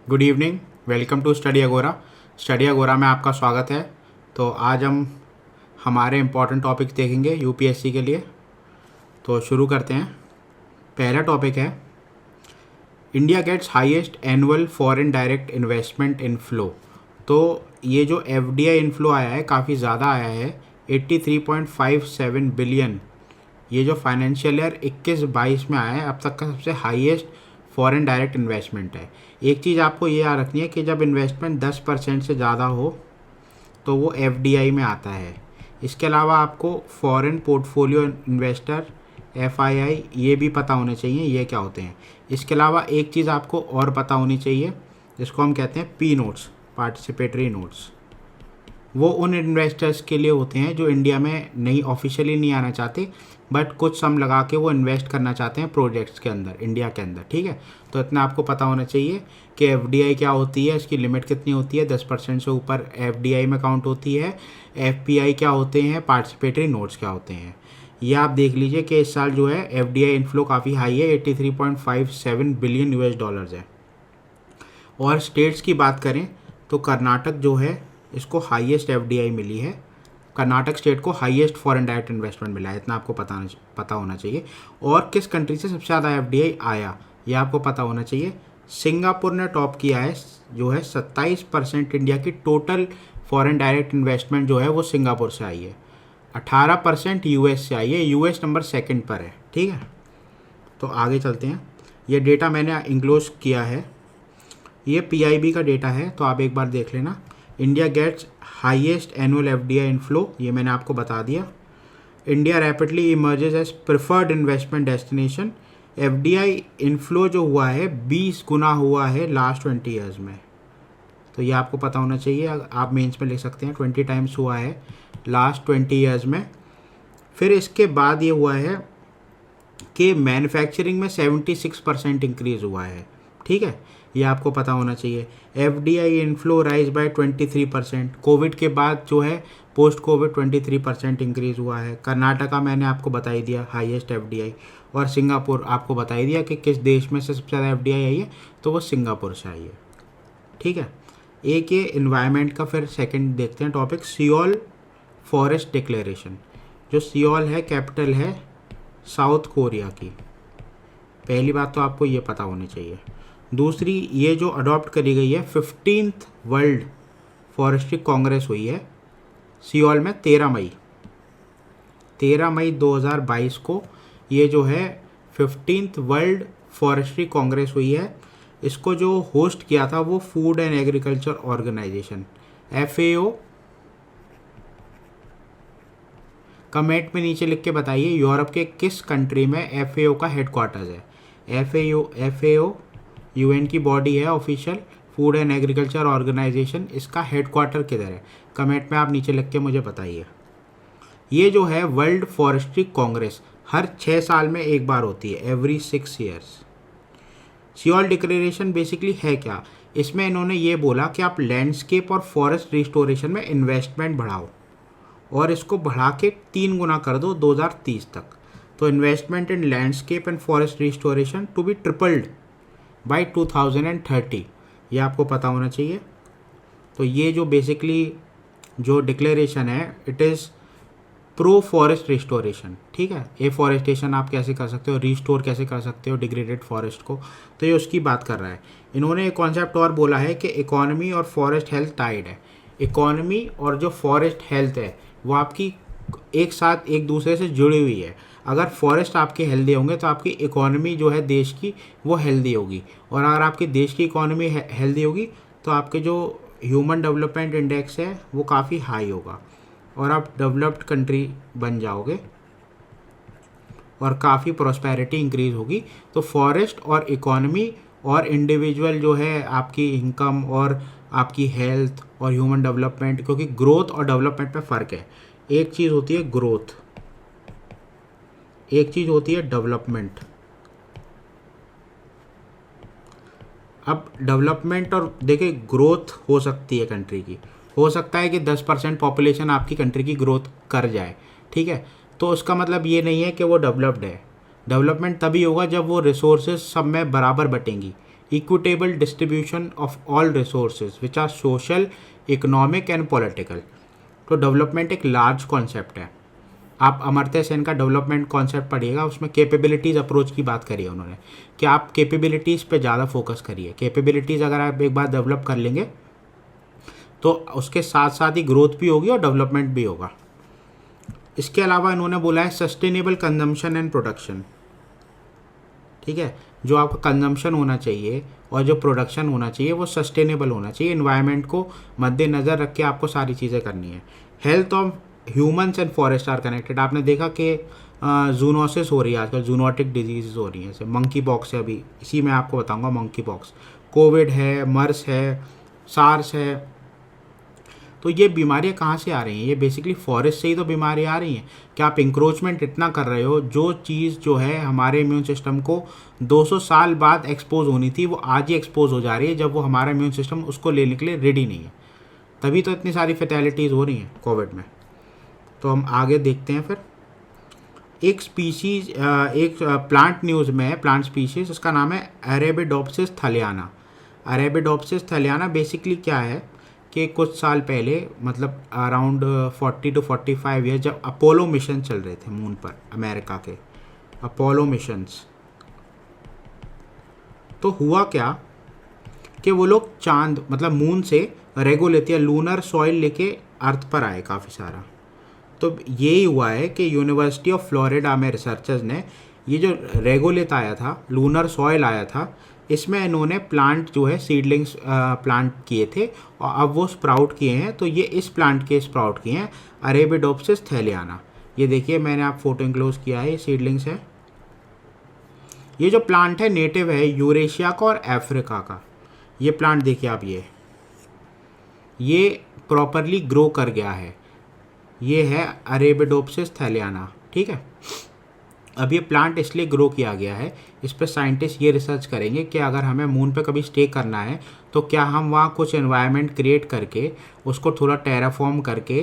Good evening. Welcome to Study Agora. Study Agora में आपका स्वागत है। तो आज हम हमारे इम्पॉर्टेंट टॉपिक देखेंगे यूपीएससी के लिए। तो शुरू करते हैं। पहला टॉपिक है India gets highest annual foreign direct investment inflow. तो ये जो एफडीआई इनफ्लो आया है काफ़ी ज़्यादा आया है, 83.57 बिलियन। ये जो फाइनेंशियल ईयर 21-22 में आया है अब तक का सबसे हाईएस्ट फॉरेन डायरेक्ट इन्वेस्टमेंट है। एक चीज़ आपको ये याद रखनी है कि जब इन्वेस्टमेंट 10% से ज़्यादा हो तो वो एफडीआई में आता है। इसके अलावा आपको फॉरेन पोर्टफोलियो इन्वेस्टर एफआईआई ये भी पता होने चाहिए ये क्या होते हैं। इसके अलावा एक चीज़ आपको और पता होनी चाहिए जिसको हम कहते हैं पी नोट्स, पार्टिसिपेटरी नोट्स। वो उन इन्वेस्टर्स के लिए होते हैं जो इंडिया में नहीं ऑफिशियली नहीं आना चाहते बट कुछ सम लगा के वो इन्वेस्ट करना चाहते हैं प्रोजेक्ट्स के अंदर, इंडिया के अंदर। ठीक है, तो इतना आपको पता होना चाहिए कि एफडीआई क्या होती है, इसकी लिमिट कितनी होती है, 10% से ऊपर एफडीआई में काउंट होती है। एफपीआई क्या होते हैं, पार्टिसिपेटरी नोट्स क्या होते हैं। ये आप देख लीजिए कि इस साल जो है एफडीआई इनफ्लो काफ़ी हाई है, 83.57 बिलियन यूएस डॉलर्स है। और स्टेट्स की बात करें तो कर्नाटक जो है इसको हाईएस्ट एफडीआई मिली है। कर्नाटक स्टेट को हाईएस्ट फॉरेन डायरेक्ट इन्वेस्टमेंट मिला है, इतना आपको पता होना चाहिए। और किस कंट्री से सबसे ज़्यादा एफडीआई आया ये आपको पता होना चाहिए। सिंगापुर ने टॉप किया है, जो है 27% इंडिया की टोटल फॉरेन डायरेक्ट इन्वेस्टमेंट जो है वो सिंगापुर से आई है। 18% यूएस से आई है, यूएस नंबर 2 पर है। ठीक है, तो आगे चलते हैं। ये डेटा मैंने इंक्लोज किया है, ये पीआईबी का डेटा है, तो आप एक बार देख लेना। India gets highest annual FDI inflow, ये मैंने आपको बता दिया। India rapidly emerges as preferred investment destination. FDI inflow जो हुआ है 20 गुना हुआ है लास्ट 20 ईयर्स में, तो ये आपको पता होना चाहिए। आप मेंस में लिख सकते हैं 20 टाइम्स हुआ है लास्ट 20 ईयर्स में। फिर इसके बाद ये हुआ है कि मैन्युफैक्चरिंग में 76% इंक्रीज़ हुआ है। ठीक है, ये आपको पता होना चाहिए। FDI inflow rise by 23%। COVID के बाद जो है पोस्ट कोविड 23% इंक्रीज़ हुआ है। कर्नाटका मैंने आपको बता ही दिया हाईएस्ट एफडीआई, और सिंगापुर आपको बता ही दिया कि किस देश में से सबसे ज़्यादा एफडीआई आई है, तो वो सिंगापुर से आई है। ठीक है, एक ये इन्वायरमेंट का फिर सेकंड देखते हैं टॉपिक, सियोल फॉरेस्ट डिक्लेरेशन। जो सियोल है कैपिटल है साउथ कोरिया की। पहली बात तो आपको ये पता होनी चाहिए। दूसरी, ये जो अडॉप्ट करी गई है 15th वर्ल्ड फॉरेस्ट्री कांग्रेस हुई है सियोल में 13 मई 2022 को। ये जो है 15th वर्ल्ड फॉरेस्ट्री कांग्रेस हुई है। इसको जो होस्ट किया था वो food and agriculture organization FAO। Comment में नीचे लिख के बताइए यूरोप के किस कंट्री में FAO का हेडक्वार्टर्स है। FAO यूएन की बॉडी है official, food and agriculture organization. इसका हेडक्वार्टर किधर है, कमेंट में आप नीचे लिख के मुझे बताइए। ये जो है वर्ल्ड फॉरेस्ट्री कांग्रेस हर 6 साल में एक बार होती है, every 6 years. Seoul declaration basically है क्या, इसमें इन्होंने ये बोला कि आप लैंडस्केप और फॉरेस्ट रिस्टोरेशन में इन्वेस्टमेंट बढ़ाओ और इसको बढ़ा के 3 गुना कर दो 2030 तक। तो investment in landscape and forest restoration to be tripled by 2030, ये आपको पता होना चाहिए। तो ये जो बेसिकली जो डिक्लेरेशन है it is pro forest restoration. ठीक है, एफॉरेस्टेशन आप कैसे कर सकते हो, रिस्टोर कैसे कर सकते हो डिग्रेडेड फॉरेस्ट को, तो ये उसकी बात कर रहा है। इन्होंने एक कॉन्सेप्ट और बोला है कि इकोनॉमी और फॉरेस्ट हेल्थ टाइड है। इकोनॉमी और जो फॉरेस्ट हेल्थ है वो आपकी एक साथ एक दूसरे से जुड़ी हुई है। अगर फॉरेस्ट आपके हेल्दी होंगे तो आपकी इकोनॉमी जो है देश की वो हेल्दी होगी, और अगर आपके देश की इकोनॉमी हेल्दी होगी तो आपके जो ह्यूमन डेवलपमेंट इंडेक्स है वो काफ़ी हाई होगा और आप डेवलप्ड कंट्री बन जाओगे और काफ़ी प्रॉस्पेरिटी इंक्रीज होगी। तो फॉरेस्ट और इकोनॉमी और इंडिविजुअल जो है आपकी इनकम और आपकी हेल्थ और ह्यूमन डेवलपमेंट, क्योंकि ग्रोथ और डेवलपमेंट में फ़र्क है। एक चीज़ होती है ग्रोथ, एक चीज़ होती है डेवलपमेंट। अब डेवलपमेंट और देखिए ग्रोथ हो सकती है कंट्री की, हो सकता है कि 10% पॉपुलेशन आपकी कंट्री की ग्रोथ कर जाए। ठीक है, तो उसका मतलब ये नहीं है कि वो डेवलप्ड है। डेवलपमेंट तभी होगा जब वो रिसोर्सेज सब में बराबर बटेंगी, equitable distribution of all resources which are social, economic and political. तो डेवलपमेंट एक लार्ज कॉन्सेप्ट है। आप अमर्त्य सेन का डेवलपमेंट कॉन्सेप्ट पढ़िएगा, उसमें कैपेबिलिटीज़ अप्रोच की बात करी है उन्होंने कि आप कैपेबिलिटीज़ पे ज़्यादा फोकस करिए। कैपेबिलिटीज़ अगर आप एक बार डेवलप कर लेंगे तो उसके साथ साथ ही ग्रोथ भी होगी और डेवलपमेंट भी होगा। इसके अलावा इन्होंने बोला है सस्टेनेबल कंजम्पशन एंड प्रोडक्शन। ठीक है, जो आपका कंजम्पशन होना चाहिए और जो प्रोडक्शन होना चाहिए वो सस्टेनेबल होना चाहिए। इन्वायरमेंट को मद्देनज़र रख के आपको सारी चीज़ें करनी है। Health of humans and forest are connected. आपने देखा कि जूनोसिस हो रही है आजकल, जूनोटिक डिजीज़ हो रही हैं, जैसे मंकी पॉक्स है, अभी इसी में आपको बताऊंगा मंकी पॉक्स, कोविड है, मर्स है, सार्स है। तो ये बीमारियां कहाँ से आ रही हैं? ये बेसिकली फॉरेस्ट से ही तो बीमारियां आ रही हैं कि आप इंक्रोचमेंट इतना कर रहे हो। जो चीज़ जो है हमारे इम्यून सिस्टम को 200 साल बाद एक्सपोज होनी थी वो आज ही एक्सपोज हो जा रही है, जब वो हमारा इम्यून सिस्टम उसको लेने के लिए रेडी नहीं है। तभी तो इतनी सारी फैटेलिटीज़ हो रही हैं कोविड में। तो हम आगे देखते हैं। फिर एक स्पीशीज़, एक प्लांट न्यूज़ में है, प्लांट स्पीशीज़, उसका नाम है Arabidopsis thaliana. Arabidopsis thaliana basically क्या है कि कुछ साल पहले, मतलब अराउंड 40 to 45 ईयर, जब अपोलो मिशन चल रहे थे मून पर, अमेरिका के अपोलो मिशंस, तो हुआ क्या कि वो लोग चांद मतलब मून से रेगोलिथ या लूनर सॉइल लेके अर्थ पर आए काफ़ी सारा। तो यही हुआ है कि यूनिवर्सिटी ऑफ फ्लोरिडा में रिसर्चर्स ने ये जो रेगोलिथ आया था, लूनर सॉइल आया था, इसमें इन्होंने प्लांट जो है सीडलिंग्स प्लांट किए थे और अब वो स्प्राउट किए हैं। तो ये इस प्लांट के स्प्राउट किए हैं, अरेबिडोप्सिस थैलियाना। ये देखिए मैंने आप फोटो इंक्लोज किया है, ये सीडलिंग्स है। ये जो प्लांट है नेटिव है यूरेशिया का और अफ्रीका का। ये प्लांट देखिए आप, ये प्रॉपरली ग्रो कर गया है। ये है अरेबिडोप्सिस थैलियाना। ठीक है, अब ये प्लांट इसलिए ग्रो किया गया है, इस पर साइंटिस्ट ये रिसर्च करेंगे कि अगर हमें मून पे कभी स्टे करना है तो क्या हम वहाँ कुछ एनवायरनमेंट क्रिएट करके उसको थोड़ा टेराफॉर्म करके,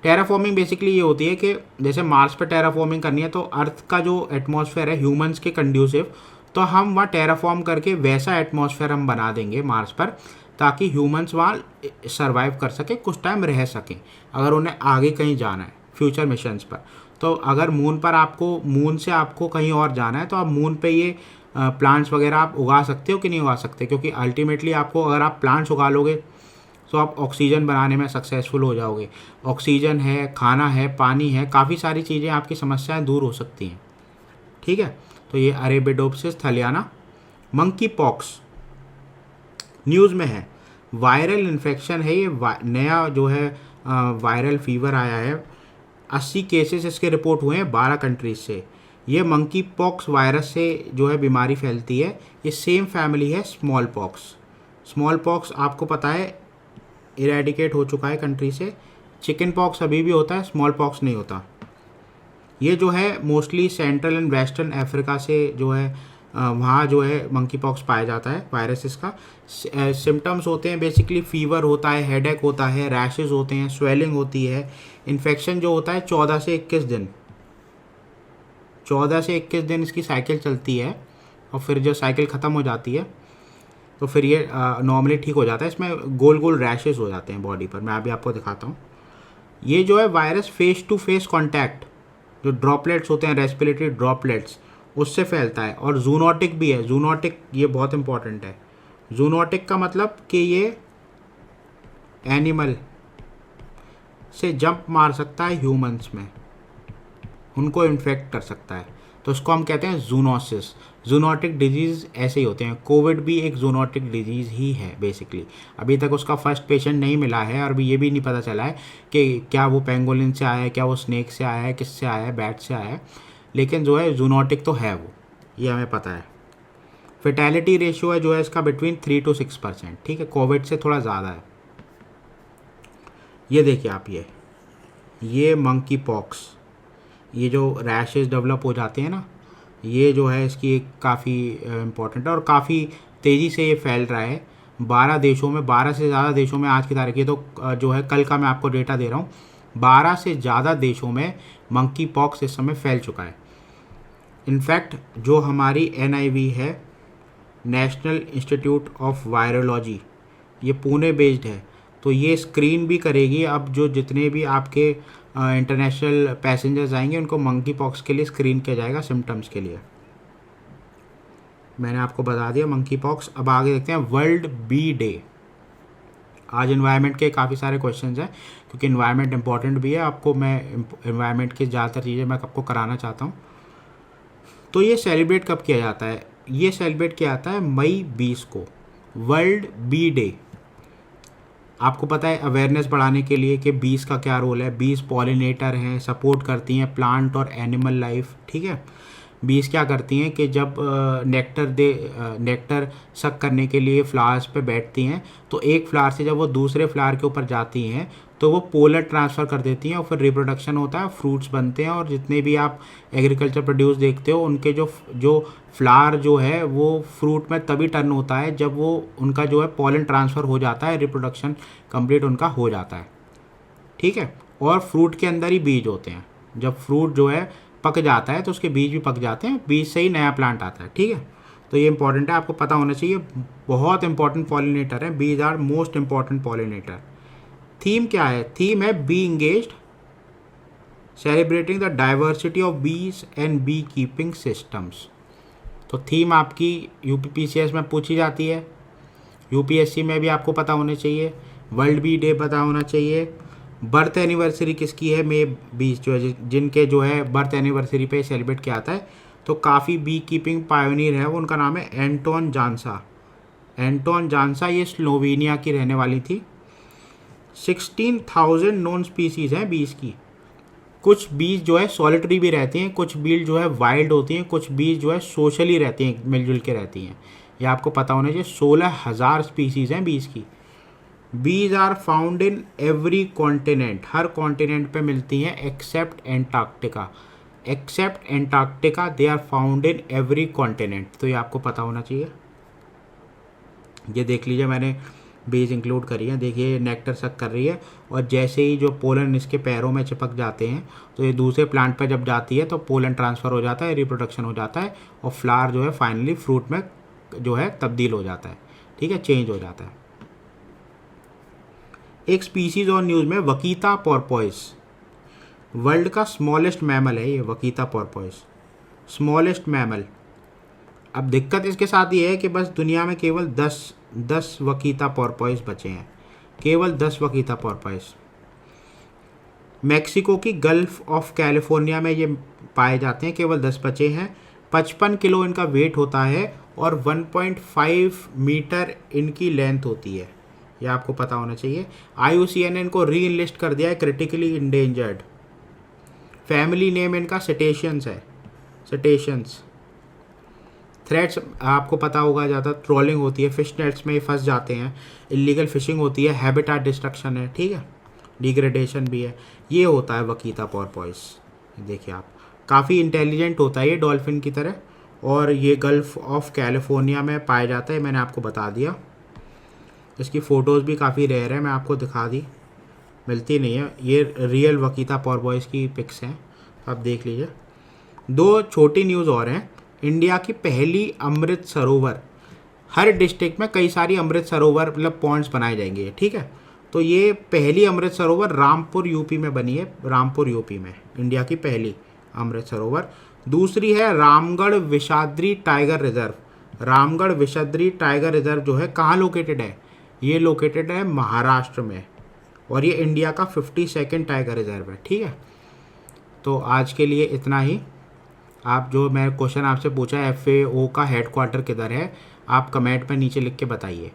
टेराफॉर्मिंग बेसिकली ये होती है कि जैसे मार्स पे टेराफॉर्मिंग करनी है तो अर्थ का जो एटमॉस्फेयर है ह्यूमंस के कंड्यूसिव, तो हम वहाँ टेराफॉर्म करके वैसा एटमॉस्फेयर हम बना देंगे मार्स पर, ताकि ह्यूमंस वहाँ सर्वाइव कर सके, कुछ टाइम रह सकें अगर उन्हें आगे कहीं जाना है फ्यूचर मिशंस पर। तो अगर मून पर आपको, मून से आपको कहीं और जाना है तो आप मून पे ये प्लांट्स वगैरह आप उगा सकते हो कि नहीं उगा सकते, क्योंकि अल्टीमेटली आपको अगर आप प्लांट्स उगा लोगे तो आप ऑक्सीजन बनाने में सक्सेसफुल हो जाओगे। ऑक्सीजन है, खाना है, पानी है, काफ़ी सारी चीज़ें, आपकी समस्याएं दूर हो सकती हैं। ठीक है, तो ये Arabidopsis thaliana. Monkey pox news में है, वायरल इन्फेक्शन है ये, नया जो है वायरल फीवर आया है। 80 केसेस इसके रिपोर्ट हुए हैं 12 कंट्रीज से। ये मंकी पॉक्स वायरस से जो है बीमारी फैलती है। ये सेम फैमिली है स्मॉल पॉक्स। स्मॉल पॉक्स आपको पता है इरेडिकेट हो चुका है कंट्री से। चिकन पॉक्स अभी भी होता है, स्मॉल पॉक्स नहीं होता। ये जो है mostly central and western Africa से जो है वहाँ जो है मंकी पॉक्स पाया जाता है वायरस। इसका सिम्टम्स होते हैं बेसिकली फीवर होता है, हेडेक होता है, रैशेस होते हैं, स्वेलिंग होती है। इन्फेक्शन जो होता है 14 से 21 दिन, 14 से 21 दिन इसकी साइकिल चलती है और फिर जो साइकिल ख़त्म हो जाती है तो फिर ये नॉर्मली ठीक हो जाता है। इसमें गोल गोल रैशेस हो जाते हैं बॉडी पर। मैं अभी आपको दिखाता हूँ। ये जो है virus face to face contact, जो ड्रॉपलेट्स होते हैं, रेस्पिरेटरी ड्रॉपलेट्स, उससे फैलता है। और जूनोटिक भी है। जूनोटिक ये बहुत इंपॉर्टेंट है। जूनोटिक का मतलब कि ये एनिमल से जंप मार सकता है ह्यूमंस में, उनको इन्फेक्ट कर सकता है, तो इसको हम कहते हैं जूनोसिस। जूनोटिक डिजीज़ ऐसे ही होते हैं। कोविड भी एक जूनोटिक डिजीज़ ही है बेसिकली। अभी तक उसका फर्स्ट पेशेंट नहीं मिला है और अभी ये भी नहीं पता चला है कि क्या वो पेंगोलिन से आया है, क्या वो स्नेक से आया है, किससे आया है, बैट से आया है, लेकिन जो है जूनोटिक तो है वो, ये हमें पता है। फेटेलिटी रेशियो है जो है इसका बिटवीन 3 to 6%। ठीक है, कोविड से थोड़ा ज़्यादा है। ये देखिए आप, ये मंकी पॉक्स, ये जो रैशेस डेवलप हो जाते हैं ना, ये जो है इसकी एक काफ़ी इम्पोर्टेंट है और काफ़ी तेज़ी से ये फैल रहा है 12 देशों में, 12 से ज़्यादा देशों में आज की तारीख। ये तो जो है कल का मैं आपको डेटा दे रहा हूँ, 12 से ज़्यादा देशों में मंकी पॉक्स इस समय फैल चुका है। इनफैक्ट जो हमारी NIV है, नेशनल इंस्टीट्यूट ऑफ वायरोलॉजी, ये पुणे बेस्ड है। तो ये स्क्रीन भी करेगी। अब जो जितने भी आपके इंटरनेशनल पैसेंजर्स आएंगे उनको मंकी पॉक्स के लिए स्क्रीन किया जाएगा सिम्टम्स के लिए। मैंने आपको बता दिया मंकी पॉक्स। अब आगे देखते हैं वर्ल्ड बी डे। आज इन्वायरमेंट के काफ़ी सारे क्वेश्चंस हैं क्योंकि इन्वायरमेंट इंपॉर्टेंट भी है। आपको मैं इन्वायरमेंट की ज़्यादातर चीज़ें मैं आपको कराना चाहता हूँ। तो ये सेलिब्रेट कब किया जाता है? ये सेलिब्रेट किया जाता है मई 20 को, वर्ल्ड बी डे। आपको पता है अवेयरनेस बढ़ाने के लिए कि बीज का क्या रोल है। बीज पॉलिनेटर हैं, सपोर्ट करती हैं प्लांट और एनिमल लाइफ, ठीक है। बीज क्या करती हैं कि जब नेक्टर सक करने के लिए फ्लावर्स पे बैठती हैं तो एक फ्लावर से जब वो दूसरे फ्लावर के ऊपर जाती हैं तो वो पोलर ट्रांसफ़र कर देती हैं और फिर रिप्रोडक्शन होता है, फ्रूट्स बनते हैं। और जितने भी आप एग्रीकल्चर प्रोड्यूस देखते हो उनके जो फ्लावर जो है वो फ्रूट में तभी टर्न होता है जब वो उनका जो है पॉलन ट्रांसफ़र हो जाता है, रिप्रोडक्शन कंप्लीट उनका हो जाता है, ठीक है। और फ्रूट के अंदर ही बीज होते हैं। जब फ्रूट जो है पक जाता है तो उसके बीज भी पक जाते हैं, बीज से ही नया प्लांट आता है, ठीक है। तो ये इंपॉर्टेंट है, आपको पता होना चाहिए। बहुत इंपॉर्टेंट पॉलिनेटर है, bees are most important pollinator. Theme क्या है? थीम है be engaged, celebrating the diversity of bees and bee keeping systems. तो थीम आपकी यूपीपीसीएस में पूछी जाती है, यूपीएससी में भी आपको पता होना चाहिए। वर्ल्ड बी डे पता होना चाहिए। बर्थ एनिवर्सरी किसकी है? मई 20 जो है, जिनके जो है बर्थ एनिवर्सरी पे सेलिब्रेट किया जाता है। तो काफ़ी बी कीपिंग पायोनियर है वो, उनका नाम है एंटोन जानसा। एंटोन जानसा ये स्लोवेनिया की रहने वाली थी। 16,000 नॉन स्पीसीज़ हैं बीज की। कुछ बीज जो है सॉलिटरी भी रहती हैं, कुछ बीज जो है वाइल्ड होती हैं, कुछ बीज जो है सोशली रहती हैं, मिलजुल के रहती हैं। ये आपको पता होना चाहिए। 16,000 स्पीसीज़ हैं बीज की। Bees are found in every continent, हर कॉन्टिनेंट पे मिलती हैं except Antarctica. Except Antarctica they are found in every continent. तो ये आपको पता होना चाहिए। ये देख लीजिए, मैंने बीज इंक्लूड करी है। देखिए नेक्टर सक कर रही है और जैसे ही जो पोलन इसके पैरों में चिपक जाते हैं तो ये दूसरे प्लांट पर जब जाती है तो पोलन ट्रांसफ़र हो जाता है, रिप्रोडक्शन हो जाता है और फ्लावर जो है फाइनली फ्रूट में जो है तब्दील हो जाता है, ठीक है, चेंज हो जाता है। एक स्पीसीज और न्यूज़ में, वकीता पोर्पोइस, वर्ल्ड का स्मॉलेस्ट मैमल है ये। वकीता पोर्पोइस स्मॉलेस्ट मैमल। अब दिक्कत इसके साथ ये है कि बस दुनिया में केवल 10 वकीता पोर्पोइस बचे हैं, केवल 10 वकीता पोर्पोइस। मैक्सिको की गल्फ ऑफ कैलिफोर्निया में ये पाए जाते हैं, केवल 10 बचे हैं। 55 किलो इनका वेट होता है और 1.5 मीटर इनकी लेंथ होती है। ये आपको पता होना चाहिए। IUCN ने इनको री इनलिस्ट कर दिया है क्रिटिकली इंडेंजर्ड। फैमिली नेम इनका सिटेशियंस है, सिटेशियंस। थ्रेट्स आपको पता होगा, ज़्यादा ट्रोलिंग होती है, फिश नेट्स में फंस जाते हैं, इलीगल फिशिंग होती है, हैबिटेट डिस्ट्रक्शन है, ठीक है, डिग्रेडेशन भी है। ये होता है वकीता पोर्पोइस। देखिए आप, काफ़ी इंटेलिजेंट होता है ये डॉल्फिन की तरह और ये गल्फ ऑफ कैलिफोर्निया में पाया जाता है। मैंने आपको बता दिया। इसकी फ़ोटोज़ भी काफ़ी रेयर है, मैं आपको दिखा दी, मिलती नहीं है। ये रियल वकीता पोर्पोइस की पिक्स हैं, आप देख लीजिए। 2 छोटी न्यूज़ और हैं। इंडिया की पहली अमृत सरोवर, हर डिस्ट्रिक्ट में कई सारी अमृत सरोवर मतलब पॉइंट्स बनाए जाएंगे, ठीक है। तो ये पहली अमृत सरोवर रामपुर यूपी में बनी है, रामपुर यूपी में इंडिया की पहली अमृत सरोवर। दूसरी है Ramgarh Vishdhari tiger reserve. Ramgarh Vishdhari tiger reserve जो है कहाँ लोकेटेड है? ये लोकेटेड है महाराष्ट्र में और ये इंडिया का 52nd टाइगर रिजर्व है, ठीक है। तो आज के लिए इतना ही। आप जो मैं क्वेश्चन आपसे पूछा है FAO का हेडक्वार्टर किधर है, आप कमेंट में नीचे लिख के बताइए।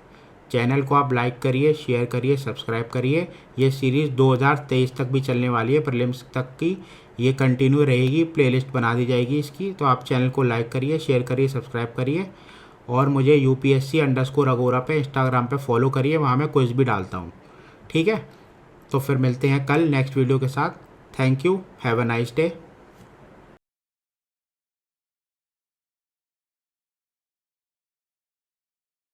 चैनल को आप लाइक करिए, शेयर करिए, सब्सक्राइब करिए। ये सीरीज़ 2023 तक भी चलने वाली है, प्रीलिम्स तक की ये कंटिन्यू रहेगी, प्लेलिस्ट बना दी जाएगी इसकी। तो आप चैनल को लाइक करिए, शेयर करिए, सब्सक्राइब करिए और मुझे UPSC_अगोरा पे इंस्टाग्राम पे फॉलो करिए, वहाँ मैं क्विज भी डालता हूँ, ठीक है। तो फिर मिलते हैं कल नेक्स्ट वीडियो के साथ। Thank you, have a nice day.